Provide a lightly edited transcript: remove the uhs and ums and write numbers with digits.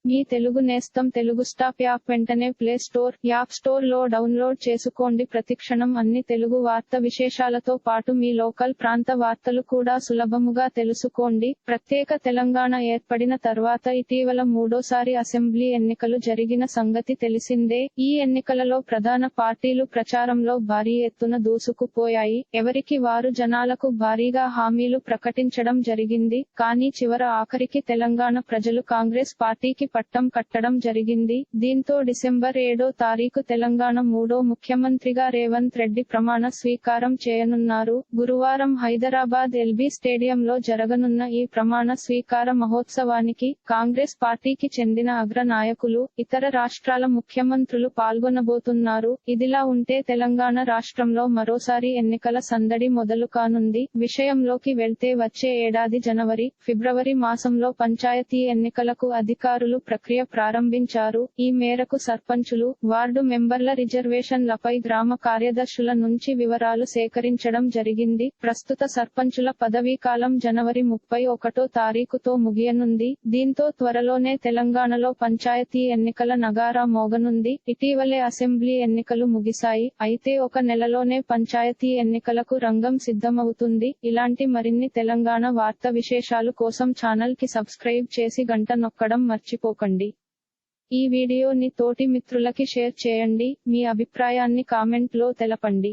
మీ తెలుగు నేస్తం Telugu stop app వెంటనే play store, app store లో డౌన్లోడ్ చేసుకోండి. ప్రతిక్షణం అన్ని తెలుగు వార్త విశేషాలతో పాటు మీ లోకల్ ప్రాంత వార్తలు కూడా సులభముగా తెలుసుకోండి. ప్రత్యేక తెలంగాణ ఏర్పడిన తర్వాత ఇటీవల మూడోసారి అసెంబ్లీ ఎన్నికలు జరిగిన సంగతి తెలిసిందే. ఈ ఎన్నికలలో ప్రధాన పార్టీలు ప్రచారంలో భారీ ఎత్తున దూసుకుపోయాయి. ఎవరికి వారు జనాలకు భారీగా హామీలు ప్రకటించడం జరిగింది. కానీ ఆఖరికి తెలంగాణ ప్రజలు కాంగ్రెస్ పార్టీకి పట్టం కట్టడం జరిగింది. దీంతో డిసెంబర్ 7వ తారీఖు తెలంగాణ మూడో ముఖ్యమంత్రిగా రేవంత్ రెడ్డి ప్రమాణ స్వీకారం చేయనున్నారు. గురువారం హైదరాబాద్ ఎల్బీ స్టేడియంలో జరగనున్న ఈ ప్రమాణ స్వీకార మహోత్సవానికి కాంగ్రెస్ పార్టీకి చెందిన అగ్ర నాయకులు, ఇతర రాష్ట్రాల ముఖ్యమంత్రులు పాల్గొనబోతున్నారు. ఇదిలా ఉంటే తెలంగాణ రాష్ట్రంలో మరోసారి ఎన్నికల సందడి మొదలు కానుంది. విషయంలోకి వెళ్తే వచ్చే ఏడాది జనవరి, ఫిబ్రవరి మాసంలో పంచాయతీ ఎన్నికలకు అధికారులు ప్రక్రియ ప్రారంభించారు. ఈ మేరకు సర్పంచులు, వార్డు మెంబర్ల రిజర్వేషన్లపై గ్రామ కార్యదర్శుల నుంచి వివరాలు సేకరించడం జరిగింది. ప్రస్తుత సర్పంచుల పదవీకాలం జనవరి 31వ తారీఖుతో ముగియనుంది. దీంతో త్వరలోనే తెలంగాణలో పంచాయతీ ఎన్నికల నగారా మోగనుంది. ఇటీవలే అసెంబ్లీ ఎన్నికలు ముగిశాయి. అయితే ఒక నెలలోనే పంచాయతీ ఎన్నికలకు రంగం సిద్ధమవుతుంది. ఇలాంటి మరిన్ని తెలంగాణ వార్త విశేషాలు కోసం ఛానల్ కి సబ్స్క్రైబ్ చేసి గంట నొక్కడం మర్చిపోకండి. ఈ వీడియోని తోటి మిత్రులకి షేర్ చేయండి. మీ అభిప్రాయాన్ని కామెంట్ లో తెలపండి.